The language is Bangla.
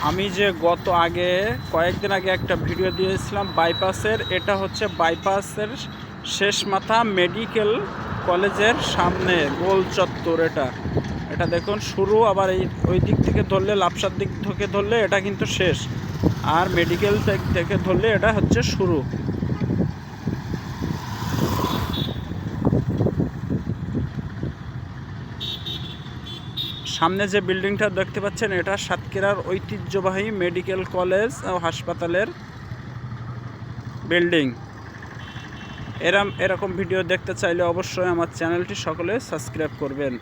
আমি যে কয়েকদিন আগে একটা ভিডিও দিয়েছিলাম বাইপাসের, এটা হচ্ছে বাইপাসের শেষ মাথা মেডিকেল কলেজের সামনে গোল চত্বর। এটা দেখুন শুরু, আবার ওই দিক থেকে ধরলে, লাপসার দিক থেকে ধরলে এটা কিন্তু শেষ, আর মেডিকেল থেকে ধরলে এটা হচ্ছে শুরু। সামনে যে বিল্ডিংটা দেখতে পাচ্ছেন, এটা সাতক্ষীরার ঐতিহ্যবাহী মেডিকেল কলেজ ও হাসপাতালের বিল্ডিং। এরকম ভিডিও দেখতে চাইলে অবশ্যই আমার চ্যানেলটি সকলে সাবস্ক্রাইব করবেন।